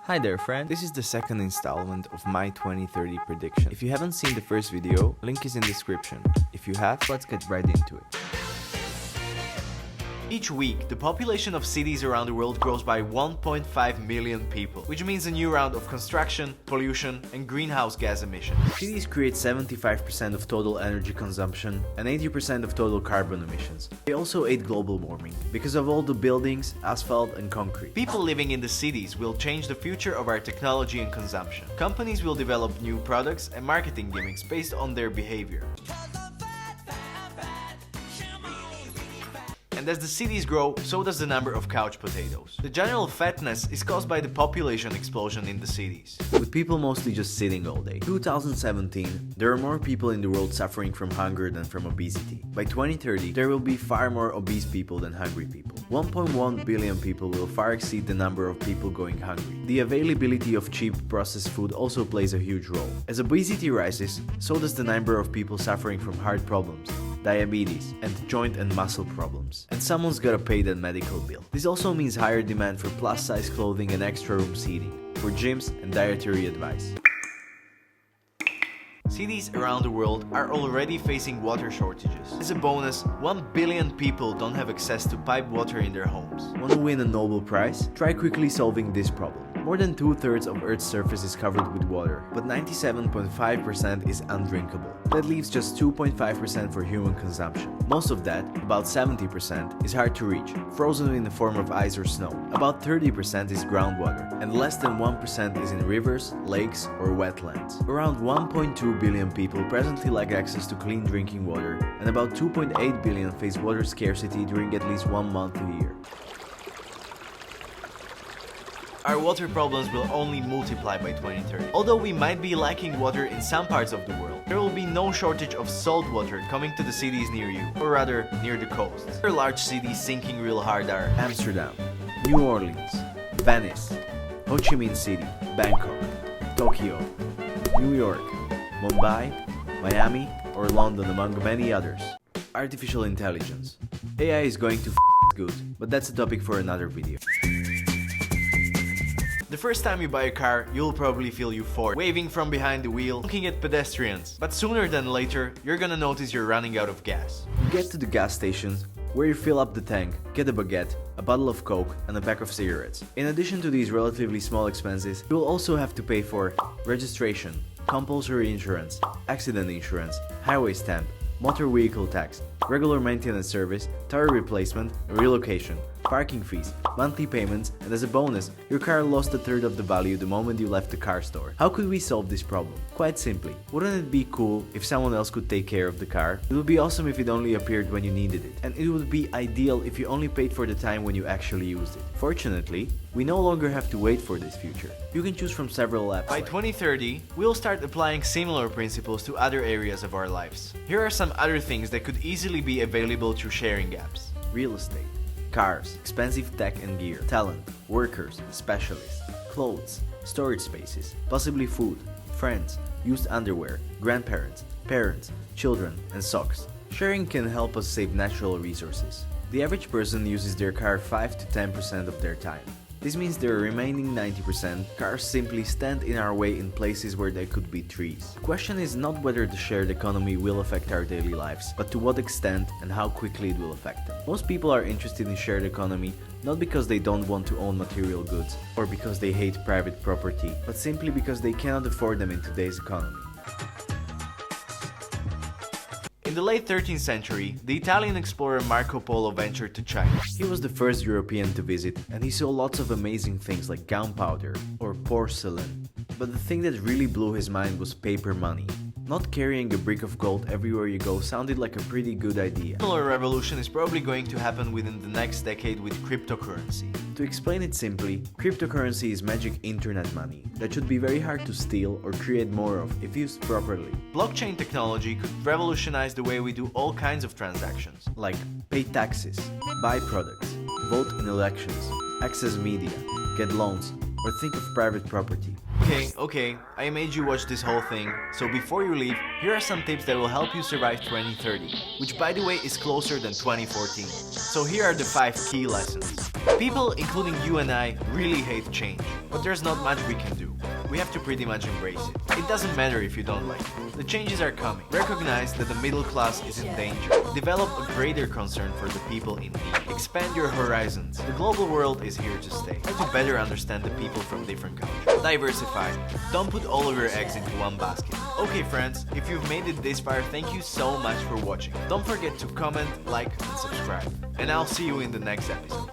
Hi there friend, this is the second installment of my 2030 prediction. If you haven't seen the first video, link is in description. If you have, let's get right into it. Each week, the population of cities around the world grows by 1.5 million people, which means a new round of construction, pollution, and greenhouse gas emissions. Cities create 75% of total energy consumption and 80% of total carbon emissions. They also aid global warming, because of all the buildings, asphalt, and concrete. People living in the cities will change the future of our technology and consumption. Companies will develop new products and marketing gimmicks based on their behavior. And as the cities grow, so does the number of couch potatoes. The general fatness is caused by the population explosion in the cities, with people mostly just sitting all day. In 2017, there are more people in the world suffering from hunger than from obesity. By 2030, there will be far more obese people than hungry people. 1.1 billion people will far exceed the number of people going hungry. The availability of cheap processed food also plays a huge role. As obesity rises, so does the number of people suffering from heart problems, diabetes, and joint and muscle problems. And someone's gotta pay that medical bill. This also means higher demand for plus-size clothing and extra room seating, for gyms and dietary advice. Cities around the world are already facing water shortages. As a bonus, 1 billion people don't have access to piped water in their homes. Want to win a Nobel Prize? Try quickly solving this problem. More than 2/3 of Earth's surface is covered with water, but 97.5% is undrinkable. That leaves just 2.5% for human consumption. Most of that, about 70%, is hard to reach, frozen in the form of ice or snow. About 30% is groundwater, and less than 1% is in rivers, lakes, or wetlands. Around 1.2 billion people presently lack access to clean drinking water, and about 2.8 billion face water scarcity during at least 1 month a year. Our water problems will only multiply by 2030. Although we might be lacking water in some parts of the world, there will be no shortage of salt water coming to the cities near you, or rather, near the coast. Other large cities sinking real hard are Amsterdam, New Orleans, Venice, Ho Chi Minh City, Bangkok, Tokyo, New York, Mumbai, Miami, or London, among many others. Artificial intelligence. AI is going to good, but that's a topic for another video. The first time you buy a car, you'll probably feel euphoric, waving from behind the wheel, looking at pedestrians. But sooner than later, you're gonna notice you're running out of gas. You get to the gas station, where you fill up the tank, get a baguette, a bottle of Coke, and a pack of cigarettes. In addition to these relatively small expenses, you will also have to pay for registration, compulsory insurance, accident insurance, highway stamp, motor vehicle tax, regular maintenance service, tire replacement, relocation, parking fees, monthly payments, and as a bonus, your car lost a third of the value the moment you left the car store. How could we solve this problem? Quite simply. Wouldn't it be cool if someone else could take care of the car? It would be awesome if it only appeared when you needed it. And it would be ideal if you only paid for the time when you actually used it. Fortunately, we no longer have to wait for this future. You can choose from several apps. By 2030, we'll start applying similar principles to other areas of our lives. Here are some other things that could easily be available through sharing apps. Real estate, cars, expensive tech and gear, talent, workers, specialists, clothes, storage spaces, possibly food, friends, used underwear, grandparents, parents, children, and socks. Sharing can help us save natural resources. The average person uses their car 5 to 10% of their time. This means the remaining 90% cars simply stand in our way in places where there could be trees. The question is not whether the shared economy will affect our daily lives, but to what extent and how quickly it will affect them. Most people are interested in shared economy not because they don't want to own material goods or because they hate private property, but simply because they cannot afford them in today's economy. In the late 13th century, the Italian explorer Marco Polo ventured to China. He was the first European to visit, and he saw lots of amazing things like gunpowder or porcelain. But the thing that really blew his mind was paper money. Not carrying a brick of gold everywhere you go sounded like a pretty good idea. A similar revolution is probably going to happen within the next decade with cryptocurrency. To explain it simply, cryptocurrency is magic internet money that should be very hard to steal or create more of if used properly. Blockchain technology could revolutionize the way we do all kinds of transactions, like pay taxes, buy products, vote in elections, access media, get loans, or think of private property. Okay, I made you watch this whole thing, so before you leave, here are some tips that will help you survive 2030, which by the way is closer than 2014. So here are the 5 key lessons. People, including you and I, really hate change, but there's not much we can do. We have to pretty much embrace it. It doesn't matter if you don't like it. The changes are coming. Recognize that the middle class is in danger. Develop a greater concern for the people in need. Expand your horizons. The global world is here to stay. Try to better understand the people from different countries. Diversify. Don't put all of your eggs into one basket. Okay friends, if you've made it this far, thank you so much for watching. Don't forget to comment, like and subscribe. And I'll see you in the next episode.